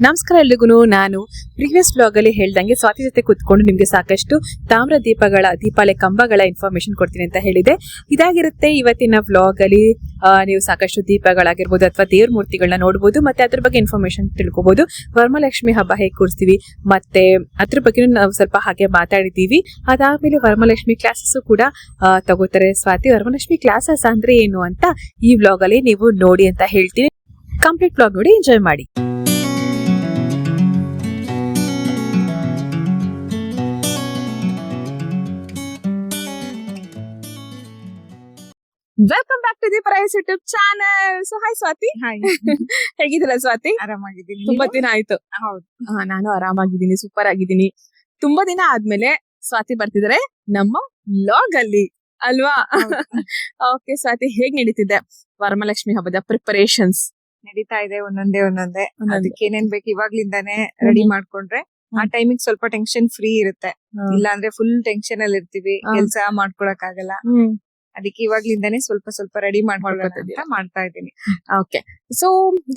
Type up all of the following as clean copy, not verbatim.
ನಮಸ್ಕಾರ ಎಲ್ರಿಗೂ. ನಾನು ಪ್ರೀವಿಯಸ್ ಬ್ಲಾಗ್ ಅಲ್ಲಿ ಹೇಳ್ದಂಗೆ ಸ್ವಾತಿ ಜೊತೆ ಕೂತ್ಕೊಂಡು ನಿಮ್ಗೆ ಸಾಕಷ್ಟು ತಾಮ್ರ ದೀಪಾವಳಿ ಕಂಬಗಳ ಇನ್ಫಾರ್ಮೇಶನ್ ಕೊಡ್ತೀನಿ ಅಂತ ಹೇಳಿದೆ. ಇದಾಗಿರುತ್ತೆ ಇವತ್ತಿನ ಬ್ಲಾಗ್ ಅಲ್ಲಿ. ನೀವು ಸಾಕಷ್ಟು ದೀಪಗಳಾಗಿರ್ಬೋದು ಅಥವಾ ದೇವ್ರ ಮೂರ್ತಿಗಳನ್ನ ನೋಡಬಹುದು, ಮತ್ತೆ ಅದ್ರ ಬಗ್ಗೆ ಇನ್ಫಾರ್ಮೇಶನ್ ತಿಳ್ಕೊಬಹುದು. ವರಮಹಾಲಕ್ಷ್ಮಿ ಹಬ್ಬ ಹೇಗೆ ಕೂರಿಸ್ತೀವಿ ಮತ್ತೆ ಅದ್ರ ಬಗ್ಗೆ ನಾವು ಸ್ವಲ್ಪ ಹಾಗೆ ಮಾತಾಡಿದೀವಿ. ಅದಾದ್ಮೇಲೆ ವರಮಹಾಲಕ್ಷ್ಮಿ ಕ್ಲಾಸಸ್ ಕೂಡ ತಗೋತಾರೆ ಸ್ವಾತಿ. ವರಮಹಾಲಕ್ಷ್ಮಿ ಕ್ಲಾಸಸ್ ಅಂದ್ರೆ ಏನು ಅಂತ ಈ ಬ್ಲಾಗ್ ಅಲ್ಲಿ ನೀವು ನೋಡಿ ಅಂತ ಹೇಳ್ತೀನಿ. ಕಂಪ್ಲೀಟ್ ಬ್ಲಾಗ್ ನೋಡಿ ಎಂಜಾಯ್ ಮಾಡಿ. Welcome back to the price YouTube channel. So hi Swathi. Hi. ಹೇಗಿದ್ದೀರಾ ಸ್ವಾತಿ? ಆರಾಮಾಗಿದ್ದೀನಿ. ತುಂಬಾ ದಿನ ಆಯ್ತು. ಹೌದು. ನಾನು ಆರಾಮಾಗಿದ್ದೀನಿ, ಸೂಪರ್ ಆಗಿದ್ದೀನಿ. ತುಂಬಾ ದಿನ ಆದ್ಮೇಲೆ ಸ್ವಾತಿ ಬರ್ತಿದ್ದಾರೆ ನಮ್ಮ ವ್ಲಾಗ್ ಅಲ್ಲಿ ಅಲ್ವಾ? ಓಕೆ ಸ್ವಾತಿ, ಹೇಗ್ ನಡೀತಿದೆ ವರಮಹಾಲಕ್ಷ್ಮಿ ಹಬ್ಬದ ಪ್ರಿಪರೇಷನ್ಸ್? ನಡೀತಾ ಇದೆ ಒಂದೊಂದೇ. ಅದಕ್ಕೆ ಏನೇನ್ ಬೇಕು ಇವಾಗ್ಲಿಂದಾನೇ ರೆಡಿ ಮಾಡ್ಕೊಂಡ್ರೆ ಆ ಟೈಮಿಗೆ ಸ್ವಲ್ಪ ಟೆನ್ಷನ್ ಫ್ರೀ ಇರುತ್ತೆ. ಇಲ್ಲ ಅಂದ್ರೆ ಫುಲ್ ಟೆನ್ಷನ್ ಅಲ್ಲಿ ಇರ್ತೀವಿ, ಕೆಲ್ಸ ಮಾಡ್ಕೊಳಕ್ ಆಗಲ್ಲ. ಅದಕ್ಕೆ ಇವಾಗ್ಲಿಂದಾನೇ ಸ್ವಲ್ಪ ರೆಡಿ ಮಾಡ್ತಾ ಇದ್ದೀನಿ. ಓಕೆ. ಸೊ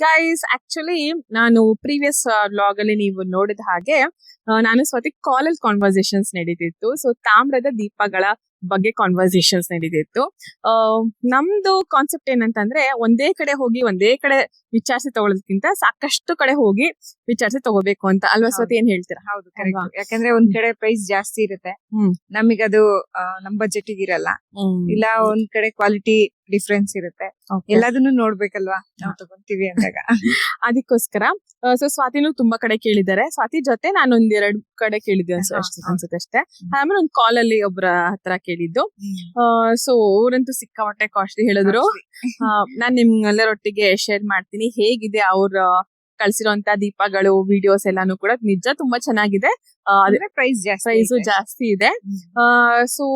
ಗೈಸ್, ಆಕ್ಚುಲಿ ನಾನು ಪ್ರೀವಿಯಸ್ ವ್ಲಾಗ್ ಅಲ್ಲಿ ನೀವು ನೋಡಿದ ಹಾಗೆ ನಾನು ಸ್ವಾತಿ ಕಾಲಲ್ಲಿ ಕಾನ್ವರ್ಸೇಷನ್ಸ್ ನಡೀತಿತ್ತು. ಸೊ ತಾಮ್ರದ ದೀಪಗಳ ಬಗ್ಗೆ ಕಾನ್ವರ್ಸೇಷನ್ಸ್ ನಡೀತಿತ್ತು. ನಮ್ದು ಕಾನ್ಸೆಪ್ಟ್ ಏನಂತಂದ್ರೆ, ಒಂದೇ ಕಡೆ ಹೋಗಿ ಒಂದೇ ಕಡೆ ವಿಚಾರಿಸಿ ತಗೊಳ್ಳೋದಕ್ಕಿಂತ ಸಾಕಷ್ಟು ಕಡೆ ಹೋಗಿ ವಿಚಾರಿಸಿ ತಗೋಬೇಕು ಅಂತ ಅಲ್ವಾ ಸ್ವಾತಿ? ಏನ್ ಹೇಳ್ತೀರಾ? ಹೌದು, ಕರೆಕ್ಟ್. ಯಾಕಂದ್ರೆ ಒಂದ್ ಕಡೆ ಪ್ರೈಸ್ ಜಾಸ್ತಿ ಇರುತ್ತೆ, ನಮಗದು ನಮ್ ಬಜೆಟ್ ಇರಲ್ಲ. ಇಲ್ಲ ಒಂದ್ ಕಡೆ ಕ್ವಾಲಿಟಿ ಡಿಫ್ರೆನ್ಸ್ ಇರುತ್ತೆ. ಎಲ್ಲದನ್ನು ನೋಡ್ಬೇಕಲ್ವಾ ನಾವು ತಗೊಂತೀವಿ ಅಂದಾಗ. ಅದಕ್ಕೋಸ್ಕರ ಸೊ ಸ್ವಾತಿನೂ ತುಂಬಾ ಕಡೆ ಕೇಳಿದ್ದಾರೆ. ಸ್ವಾತಿ ಜೊತೆ ನಾನು ಒಂದೆರಡು ಕಡೆ ಕೇಳಿದ್ದೆ ಅನ್ಸುತ್ತೆ ಅಷ್ಟೇ. ಆಮೇಲೆ ಒಂದ್ ಕಾಲ್ ಅಲ್ಲಿ ಒಬ್ರ ಹತ್ರ ಕೇಳಿದ್ದು. ಸೊ ಅವ್ರಂತೂ ಸಿಕ್ಕಾಪಟ್ಟೆ ಕಾಸ್ಟ್ಲಿ ಹೇಳಿದ್ರು. ನಾನ್ ನಿಮ್ಗೆಲ್ಲರೊಟ್ಟಿಗೆ ಶೇರ್ ಮಾಡ್ತೀನಿ ಹೇಗಿದೆ ಅವ್ರ ಕಳ್ಸಿರೋಂತ ದೀಪಗಳು, ವಿಡಿಯೋಸ್ ಎಲ್ಲಾನು ಕೂಡ. ನಿಜ ತುಂಬಾ ಚೆನ್ನಾಗಿದೆ. ಪ್ರೈಸು ಜಾಸ್ತಿ ಇದೆ. ಸೊ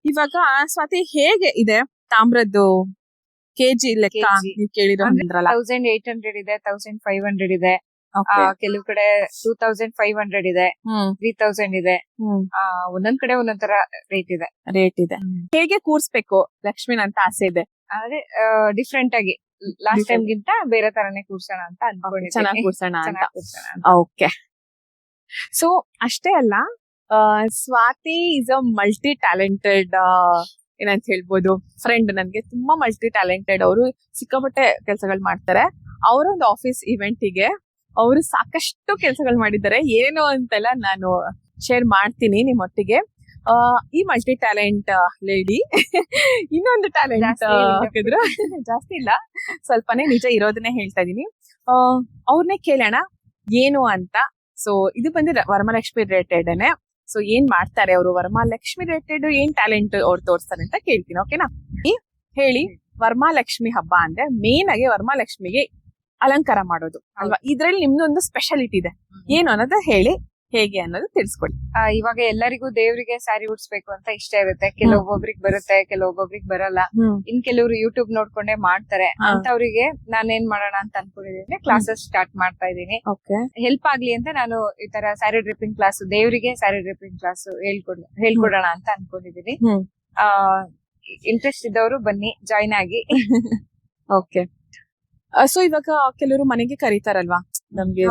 ಇವಾಗ ಸ್ವಾತಿ ಹೇಗೆ ಇದೆ ತಾಮ್ರದ್ದು ಕೆಜಿ ಲೆಕ್ಕ? ನೀವು ಕೇಳಿರೋ 1800 ಇದೆ, 1500 ಇದೆ, ಕೆಲವು ಕಡೆ 2500 ಇದೆ, 3000 ಇದೆ. ಒಂದೊಂದ್ ಕಡೆ ಒಂದೊಂದ್ ತರ ರೇಟ್ ಇದೆ. ಹೇಗೆ ಕೂರ್ಸ್ಬೇಕು ಲಕ್ಷ್ಮಿನ ಅಂತ ಆಸೆ ಇದೆ. ಆದ್ರೆ ಡಿಫ್ರೆಂಟ್ ಆಗಿ ಲಾಸ್ಟ್ ಟೈಮ್ ಗಿಂತ ಬೇರೆ ತರನೇ ಕೂರ್ಸೋಣ ಅಂತ ಅನ್ಕೊಂಡಿದ್ದೀನಿ. ಚೆನ್ನಾಗಿ ಕೂರ್ಸೋಣ ಅಂತ. ಓಕೆ. ಸೊ ಅಷ್ಟೇ ಅಲ್ಲ, Swathi is a multi talented ಏನಂತ ಹೇಳ್ಬೋದು ಫ್ರೆಂಡ್. ನನ್ಗೆ ತುಂಬಾ ಮಲ್ಟಿ ಟ್ಯಾಲೆಂಟೆಡ್. ಅವರು ಸಿಕ್ಕಾಪಟ್ಟೆ ಕೆಲಸಗಳು ಮಾಡ್ತಾರೆ. ಅವರೊಂದು ಆಫೀಸ್ ಇವೆಂಟಿಗೆ ಅವರು ಸಾಕಷ್ಟು ಕೆಲಸಗಳು ಮಾಡಿದ್ದಾರೆ. ಏನು ಅಂತೆಲ್ಲ ನಾನು ಶೇರ್ ಮಾಡ್ತೀನಿ ನಿಮ್ಮೊಟ್ಟಿಗೆ. ಈ ಮಲ್ಟಿ ಟ್ಯಾಲೆಂಟ್ ಲೇಡಿ ಇನ್ನೊಂದು ಟ್ಯಾಲೆಂಟ್ ಹಾಕಿದ್ರು ಜಾಸ್ತಿ ಇಲ್ಲ, ಸ್ವಲ್ಪನೇ ನಿಜ ಇರೋದನ್ನೇ ಹೇಳ್ತಾ ಇದೀನಿ. ಅವ್ರನ್ನೇ ಕೇಳೋಣ ಏನು ಅಂತ. ಸೊ ಇದು ಬಂದು ವರಮಹಾಲಕ್ಷ್ಮಿ ರಿಲೇಟೆಡ್ನೆ. ಸೊ ಏನ್ ಮಾಡ್ತಾರೆ ಅವರು, ವರಮಹಾಲಕ್ಷ್ಮಿ ರಿಲೇಟೆಡ್ ಏನ್ ಟ್ಯಾಲೆಂಟ್ ಅವ್ರು ತೋರಿಸ್ತಾರೆ ಅಂತ ಕೇಳ್ತೀನಿ. ಓಕೆನಾ? ಹೇಳಿ, ವರಮಹಾಲಕ್ಷ್ಮಿ ಹಬ್ಬ ಅಂದ್ರೆ ಮೇನ್ ಆಗಿ ವರಮಹಾಲಕ್ಷ್ಮಿಗೆ ಅಲಂಕಾರ ಮಾಡೋದು ಅಲ್ವಾ? ಇದ್ರಲ್ಲಿ ನಿಮ್ದೊಂದು ಸ್ಪೆಷಾಲಿಟಿ ಇದೆ. ಏನು ಅನ್ನೋದು ಹೇಳಿ, ಹೇಗೆ ಅನ್ನೋದು ತಿಳಿಸ್ಕೊಡಿ. ಇವಾಗ ಎಲ್ಲರಿಗೂ ದೇವರಿಗೆ ಸ್ಯಾರಿ ಉಡ್ಸ್ಬೇಕು ಅಂತ ಇಷ್ಟ ಇರುತ್ತೆ. ಕೆಲವೊಬ್ಬರಿಗೆ ಬರುತ್ತೆ, ಕೆಲವೊಬ್ಬರಿಗೆ ಬರಲ್ಲ. ಇನ್ ಕೆಲವರು ಯೂಟ್ಯೂಬ್ ನೋಡ್ಕೊಂಡೇ ಮಾಡ್ತಾರೆ. ಅಂತವ್ರಿಗೆ ನಾನೇನ್ ಮಾಡೋಣ ಅಂತ ಅನ್ಕೊಂಡಿದ್ದೀನಿ, ಕ್ಲಾಸಸ್ ಸ್ಟಾರ್ಟ್ ಮಾಡ್ತಾ ಇದ್ದೀನಿ. ಹೆಲ್ಪ್ ಆಗ್ಲಿ ಅಂತ ನಾನು ಈ ತರ ಸ್ಯಾರಿ ಡ್ರಿಪ್ಪಿಂಗ್ ಕ್ಲಾಸ್, ದೇವರಿಗೆ ಸ್ಯಾರಿ ಡ್ರಿಪ್ಪಿಂಗ್ ಕ್ಲಾಸ್ ಹೇಳ್ಕೊಡೋಣ ಅಂತ ಅನ್ಕೊಂಡಿದ್ದೀನಿ. ಇಂಟ್ರೆಸ್ಟ್ ಇದ್ದವರು ಬನ್ನಿ, ಜಾಯಿನ್ ಆಗಿ. ಓಕೆ. ಸೊ ಇವಾಗ ಕೆಲವರು ಮನೆಗೆ ಕರೀತಾರಲ್ವಾ, ನಮ್ಗೆ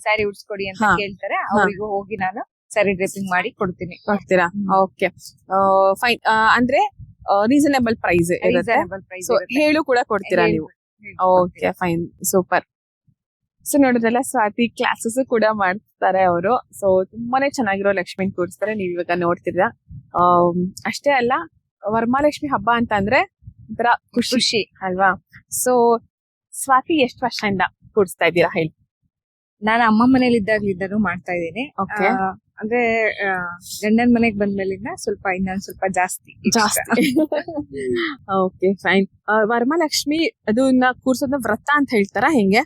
ಸ್ಯಾರಿ ಉಡ್ಸ್ಕೊಡಿ ಅಂತ ಕೇಳ್ತಾರೆ. ಅವರಿಗೂ ಹೋಗಿ ನಾನು ಸ್ಯಾರಿ ಡ್ರೆಪ್ಪಿಂಗ್ ಮಾಡಿ ಕೊಡ್ತೀರಾ? Okay, fine. ಅಂದ್ರೆ ರೀಸನೇಬಲ್ ಪ್ರೈಸ್ ಇರುತ್ತೆ. ಹೇಳು ಕೂಡ ಕೊಡ್ತೀರಾ ನೀವು? Okay, fine, super. ಸೊ ನೋಡಿದ್ರಲ್ಲ, ಸ್ವಾತಿ ಕ್ಲಾಸಸ್ ಕೂಡ ಮಾಡ್ತಾರೆ ಅವರು. ಸೊ ತುಂಬಾನೇ ಚೆನ್ನಾಗಿರೋ ಲಕ್ಷ್ಮಿ ಕೂರಿಸ್ತಾರೆ. ನೀವ್ ಇವಾಗ ನೋಡ್ತಿದ್ರ. ಅಷ್ಟೇ ಅಲ್ಲ, ವರಮಹಾಲಕ್ಷ್ಮಿ ಹಬ್ಬ ಅಂತ ಅಂದ್ರೆ ಒಂಥರ ಖುಷಿ ಅಲ್ವಾ? ಸೊ ಸ್ವಾತಿ ಎಷ್ಟು ವರ್ಷದಿಂದ ಕೂರಿಸ್ತಾ ಇದ್ದೀರಾ ಹೇಳಿ? ನಾನು ಅಮ್ಮ ಮನೇಲಿ ಇದ್ದಾಗ್ಲಿದ್ದಾನು ಮಾಡ್ತಾ ಇದ್ದೀನಿ. ಅಂದ್ರೆ ಗಂಡನ ಮನೆಗ್ ಬಂದ್ಮೇಲಿಂದ ಇನ್ನೊಂದ್ ಸ್ವಲ್ಪ ಜಾಸ್ತಿ. Okay, fine. ವರಮಹಾಲಕ್ಷ್ಮಿ ಅದನ್ನ ಕೂರ್ಸೋದನ್ನ ವ್ರತ ಅಂತ ಹೇಳ್ತಾರ ಹೆಂಗೆ?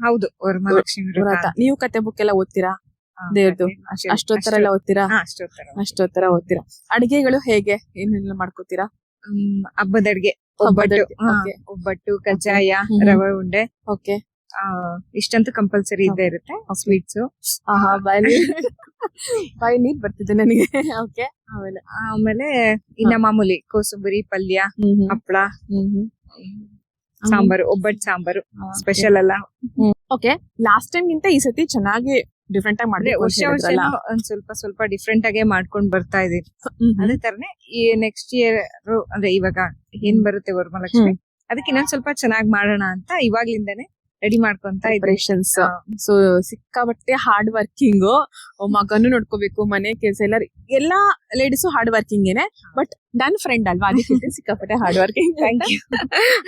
ಹೌದು, ವರಮಹಾಲಕ್ಷ್ಮಿ ವ್ರತ. ನೀವು ಕತೆ ಬುಕ್ ಎಲ್ಲ ಓದ್ತೀರಾ? ದೇವ್ರದ್ದು ಅಷ್ಟೋತ್ತರ ಎಲ್ಲ ಓದ್ತೀರಾ? ಅಷ್ಟೋತ್ತರ ಓದ್ತೀರಾ. ಅಡಿಗೆಗಳು ಹೇಗೆ, ಏನೆಲ್ಲ ಮಾಡ್ಕೋತೀರಾ? ಹಬ್ಬದ ಅಡ್ಗೆ, ಒಬ್ಬಟ್ಟು, ಕಜ್ಜಾಯ, ರವೆ ಉಂಡೆ. ಓಕೆ, ಇಷ್ಟಂತೂ ಕಂಪಲ್ಸರಿ ಇದ್ದೇ ಇರುತ್ತೆ. ಸ್ವೀಟ್ಸ್, ಬಾಯಿ ನೀರ್ ಬರ್ತಿದೆ ನನಗೆ. ಓಕೆ, ಆಮೇಲೆ ಇನ್ನ ಮಾಮೂಲಿ ಕೋಸಂಬರಿ, ಪಲ್ಯ, ಹಪ್ಪಳ, ಸಾಂಬಾರು, ಒಬ್ಬಟ್ಟು ಸಾಂಬಾರು ಸ್ಪೆಷಲ್ ಅಲ್ಲ. ಓಕೆ, ಲಾಸ್ಟ್ ಟೈಮ್ ಗಿಂತ ಈ ಸತಿ ಚೆನ್ನಾಗಿ ಡಿಫ್ರೆಂಟ್ ಆಗಿ ಅಂದ್ರೆ ಮಾಡ್ಬೇಕು ವರ್ಷ ವರ್ಷನೂ ಒಂದ್ ಸ್ವಲ್ಪ ಡಿಫ್ರೆಂಟ್ ಆಗೇ ಮಾಡ್ಕೊಂಡ್ ಬರ್ತಾ ಇದೀನಿ. ಅದೇ ತರನೇ ಈ ನೆಕ್ಸ್ಟ್ ಇಯರ್ ಅಂದ್ರೆ ಇವಾಗ ಏನ್ ಬರುತ್ತೆ ವರಮಹಾಲಕ್ಷ್ಮಿ, ಅದಕ್ಕೆ ಇನ್ನೊಂದ್ ಸ್ವಲ್ಪ ಚೆನ್ನಾಗಿ ಮಾಡೋಣ ಅಂತ ಇವಾಗ್ಲಿಂದಾನೆ ರೆಡಿ ಮಾಡ್ಕೊಂತ ಪ್ರಿಪರೇಷನ್ಸ್. ಸೊ ಸಿಕ್ಕಾಬಟ್ಟೆ ಹಾರ್ಡ್ ವರ್ಕಿಂಗ್, ಮಗನು ನೋಡ್ಕೋಬೇಕು, ಮನೆ ಕೆಲಸ ಎಲ್ಲಾ ಲೇಡೀಸು ಹಾರ್ಡ್ ವರ್ಕಿಂಗ್ ಏನೆ. ಬಟ್ ನನ್ ಫ್ರೆಂಡ್ ಅಲ್ವಾ, ಅದಕ್ಕೆ ಸಿಕ್ಕಾಪಟ್ಟೆ ಹಾರ್ಡ್ ವರ್ಕಿಂಗ್.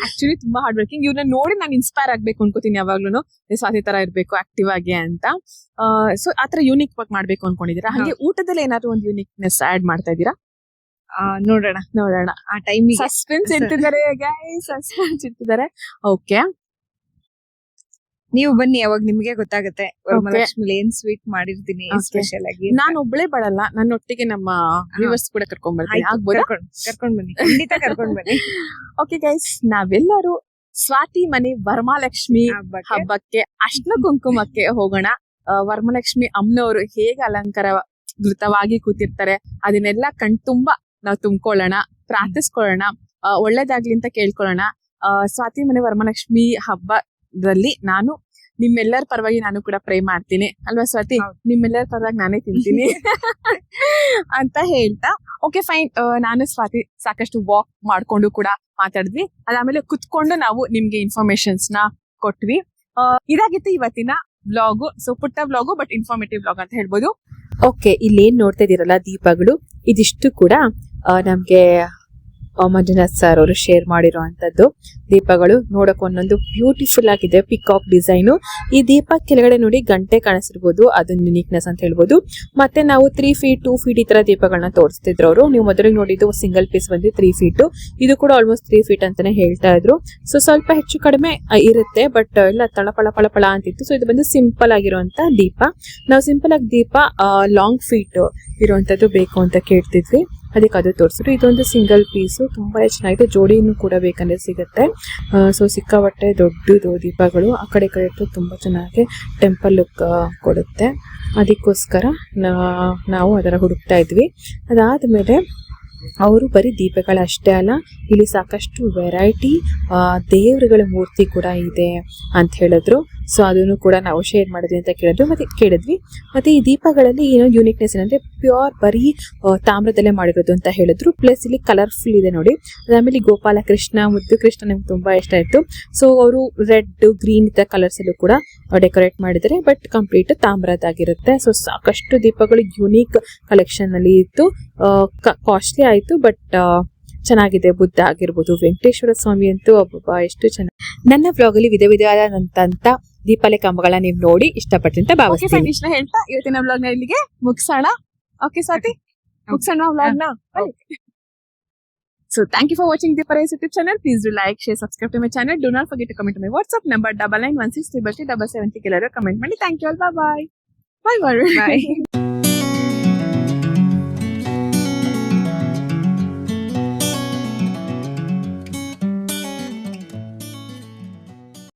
ಆಕ್ಚುಲಿ ತುಂಬಾ ಹಾರ್ಡ್ ವರ್ಕಿಂಗ್. ಇವ್ರನ್ನ ನೋಡಿ ನಾನು ಇನ್ಸ್ಪೈರ್ ಆಗ್ಬೇಕು ಅನ್ಕೋತೀನಿ ಯಾವಾಗ್ಲೂ, ಸ್ವಾತಿ ತರ ಇರ್ಬೇಕು ಆಕ್ಟಿವ್ ಆಗಿ ಅಂತ. ಸೊ ಆತರ ಯೂನಿಕ್ ವರ್ಕ್ ಮಾಡ್ಬೇಕು ಅನ್ಕೊಂಡಿದೀರಾ? ಹಾಗೆ ಊಟದಲ್ಲಿ ಏನಾದ್ರು ಒಂದು ಯೂನಿಕ್ನೆಸ್ ಆಡ್ ಮಾಡ್ತಾ ಇದೀರಾ? ನೋಡೋಣ ಆ ಟೈಮಿಗೆ. ಸಸ್ಪೆನ್ಸ್ ಇರ್ತಿದ್ದಾರೆ ಗೈಸ್, ಸಸ್ಪೆನ್ಸ್ ಇರ್ತಿದ್ದಾರೆ. ಓಕೆ, ನೀವು ಬನ್ನಿ, ಅವಾಗ ನಿಮ್ಗೆ ಗೊತ್ತಾಗುತ್ತೆ ವರಮಹಾಲಕ್ಷ್ಮಿ ಏನ್ ಸ್ವೀಟ್ ಮಾಡಿರ್ತೀನಿ ಸ್ಪೆಷಲ್ ಆಗಿ. ನಾನು ಒಬ್ಳೆ ಬರಲ್ಲ, ನನ್ನ ಒಟ್ಟಿಗೆ ನಮ್ಮ ವ್ಯೂವರ್ಸ್ ಕೂಡ ಕರ್ಕೊಂಡ್ ಬರ್ತೀನಿ. ಆಗ್ಬೋದಾ? ಕರ್ಕೊಂಡ್ ಬನ್ನಿ, ಖಂಡಿತ ಕರ್ಕೊಂಡ್ ಬನ್ನಿ. ಓಕೆ ಗೈಸ್, ನಾವೆಲ್ಲರೂ ಸ್ವಾತಿ ಮನೆ ವರಮಹಾಲಕ್ಷ್ಮಿ ಹಬ್ಬಕ್ಕೆ ಅರ್ಶಿನ ಕುಂಕುಮಕ್ಕೆ ಹೋಗೋಣ. ವರಮಹಾಲಕ್ಷ್ಮಿ ಅಮ್ಮನವರು ಹೇಗೆ ಅಲಂಕಾರಗೃತವಾಗಿ ಕೂತಿರ್ತಾರೆ ಅದನ್ನೆಲ್ಲ ಕಣ್ತುಂಬಾ ನಾವು ತುಂಬ್ಕೊಳ್ಳೋಣ, ಪ್ರಾರ್ಥಿಸ್ಕೊಳ್ಳೋಣ, ಒಳ್ಳೇದಾಗ್ಲಿ ಅಂತ ಕೇಳ್ಕೊಳ್ಳೋಣ. ಸ್ವಾತಿ ಮನೆ ವರಮಹಾಲಕ್ಷ್ಮಿ ಹಬ್ಬದಲ್ಲಿ ನಾನು ನಿಮ್ಮೆಲ್ಲರ ಪರವಾಗಿ ನಾನು ಕೂಡ ಪ್ರೇ ಮಾಡ್ತೀನಿ ಅಲ್ವಾ ಸ್ವಾತಿ? ನಿಮ್ಮೆಲ್ಲರ ಪರವಾಗಿ ನಾನೇ ತಿಂತೀನಿ ಅಂತ ಹೇಳ್ತಾ, ಓಕೆ ಫೈನ್. ನಾನು ಸ್ವಾತಿ ಸಾಕಷ್ಟು ವಾಕ್ ಮಾಡ್ಕೊಂಡು ಕೂಡ ಮಾತಾಡಿದ್ವಿ. ಅದಾದ್ಮೇಲೆ ಕುತ್ಕೊಂಡು ನಾವು ನಿಮ್ಗೆ ಇನ್ಫಾರ್ಮೇಶನ್ಸ್ ನ ಕೊಟ್ವಿ. ಇದಾಗಿತ್ತು ಇವತ್ತಿನ ವ್ಲಾಗು. ಸೊ ಪುಟ್ಟ ವ್ಲಾಗು ಬಟ್ ಇನ್ಫಾರ್ಮೇಟಿವ್ ವ್ಲಾಗ್ ಅಂತ ಹೇಳ್ಬೋದು. ಓಕೆ, ಇಲ್ಲಿ ಏನ್ ನೋಡ್ತಾ ಇದೀರಲ್ಲ ದೀಪಗಳು, ಇದಿಷ್ಟು ಕೂಡ ನಮ್ಗೆ ಮಂಜುನಾಥ್ ಸರ್ ಅವರು ಶೇರ್ ಮಾಡಿರುವಂತದ್ದು ದೀಪಗಳು. ನೋಡಕ್ ಒಂದೊಂದು ಬ್ಯೂಟಿಫುಲ್ ಆಗಿದೆ, ಪಿಕಾಕ್ ಡಿಸೈನು. ಈ ದೀಪ ಕೆಳಗಡೆ ನೋಡಿ ಗಂಟೆ ಕಾಣಿಸಿರ್ಬೋದು, ಅದನ್ನ ಯುನಿಕ್ನೆಸ್ ಅಂತ ಹೇಳ್ಬೋದು. ಮತ್ತೆ ನಾವು 3 feet 2 feet ಈ ತರ ದೀಪಗಳನ್ನ ತೋರಿಸ್ತಿದ್ರು ಅವರು. ನೀವು ಮೊದಲಿಗೆ ನೋಡಿದ್ದು ಸಿಂಗಲ್ ಪೀಸ್ ಬಂದು 3 feet, ಇದು ಕೂಡ ಆಲ್ಮೋಸ್ಟ್ 3 feet ಅಂತಾನೆ ಹೇಳ್ತಾ ಇದ್ರು. ಸೊ ಸ್ವಲ್ಪ ಹೆಚ್ಚು ಕಡಿಮೆ ಇರುತ್ತೆ, ಬಟ್ ಎಲ್ಲ ತಳಪಳ ಪಳಪಳ ಅಂತಿತ್ತು. ಸೊ ಇದು ಬಂದು ಸಿಂಪಲ್ ಆಗಿರುವಂತ ದೀಪ. ನಾವು ಸಿಂಪಲ್ ಆಗಿ ದೀಪ ಲಾಂಗ್ ಫೀಟ್ ಇರುವಂತದ್ದು ಬೇಕು ಅಂತ ಕೇಳ್ತಿದ್ವಿ, ಅದಕ್ಕೆ ಅದು ತೋರಿಸಿದ್ರು. ಇದೊಂದು ಸಿಂಗಲ್ ಪೀಸು, ತುಂಬಾ ಚೆನ್ನಾಗಿದೆ. ಜೋಡಿನೂ ಕೂಡ ಬೇಕಂದ್ರೆ ಸಿಗುತ್ತೆ. ಸೊ ಸಿಕ್ಕಾಪಟ್ಟೆ ದೊಡ್ಡದು ದೀಪಗಳು, ಆ ಕಡೆ ಕಡೆ ಇಟ್ಟು ತುಂಬಾ ಚೆನ್ನಾಗಿ ಟೆಂಪಲ್ ಲುಕ್ ಕೊಡುತ್ತೆ. ಅದಕ್ಕೋಸ್ಕರ ನಾವು ಅದರ ಹುಡುಕ್ತಾ ಇದ್ವಿ. ಅದಾದ್ಮೇಲೆ ಅವರು ಬರೀ ದೀಪಗಳಷ್ಟೇ ಅಲ್ಲ, ಇಲ್ಲಿ ಸಾಕಷ್ಟು ವೆರೈಟಿ ದೇವರುಗಳ ಮೂರ್ತಿ ಕೂಡ ಇದೆ ಅಂತ ಹೇಳಿದ್ರು. ಸೊ ಅದನ್ನು ಕೂಡ ನಾವು ಶೇರ್ ಮಾಡಿದ್ವಿ ಅಂತ ಕೇಳಿದ್ವಿ. ಮತ್ತೆ ಈ ದೀಪಗಳಲ್ಲಿ ಏನೋ ಯೂನಿಕ್ನೆಸ್ ಏನಂದ್ರೆ ಪ್ಯೂರ್ ಬರೀ ತಾಮ್ರದಲ್ಲೇ ಮಾಡಿರೋದು ಅಂತ ಹೇಳಿದ್ರು. ಪ್ಲಸ್ ಇಲ್ಲಿ ಕಲರ್ಫುಲ್ ಇದೆ ನೋಡಿ. ಅದಾದ್ಮೇಲೆ ಗೋಪಾಲ ಕೃಷ್ಣ, ಮುದ್ದು ಕೃಷ್ಣ ನಮ್ಗೆ ತುಂಬಾ ಇಷ್ಟ ಆಯ್ತು. ಸೊ ಅವರು ರೆಡ್ ಗ್ರೀನ್ ಇದ್ದ ಕಲರ್ಸ್ ಅಲ್ಲೂ ಕೂಡ ಡೆಕೋರೇಟ್ ಮಾಡಿದ್ದಾರೆ, ಬಟ್ ಕಂಪ್ಲೀಟ್ ತಾಮ್ರದಾಗಿರುತ್ತೆ. ಸೊ ಸಾಕಷ್ಟು ದೀಪಗಳು ಯೂನಿಕ್ ಕಲೆಕ್ಷನ್ ಅಲ್ಲಿ ಇತ್ತು. ಕಾಸ್ಟ್ಲಿ ಆಯ್ತು, ಬಟ್ ಚೆನ್ನಾಗಿದೆ. ಬುದ್ಧ ಆಗಿರ್ಬೋದು, ವೆಂಕಟೇಶ್ವರ ಸ್ವಾಮಿ ಅಂತೂ ಅಬ್ಬಾ ಎಷ್ಟು ಚೆನ್ನಾಗಿ. ನನ್ನ ವ್ಲಾಗ್ ಅಲ್ಲಿ ವಿಧ ವಿಧವಾದಂತ ದೀಪಾವಳಿ ಕಂಬಗಳನ್ನ ನೀವು ನೋಡಿ ಇಷ್ಟಪಟ್ಟಂತ ಭಾವಿಸ್ತೀನಿ. ಹೇಳ್ತಾ ಇವತ್ತಿನ ವ್ಲಾಗ್ ನ ಇಲ್ಲಿಗೆ ಮುಗಿಸೋಣ. ಓಕೆ ಸ್ವಾತಿ, ಮುಗಿಸೋಣ ವ್ಲಾಗ್ ನ. So thank you for watching the Parais YouTube channel. Please do like, share, subscribe to my channel. Do not forget to comment to my WhatsApp number 99163377. Comment mandi. Thank you all. Bye bye. Bye bye.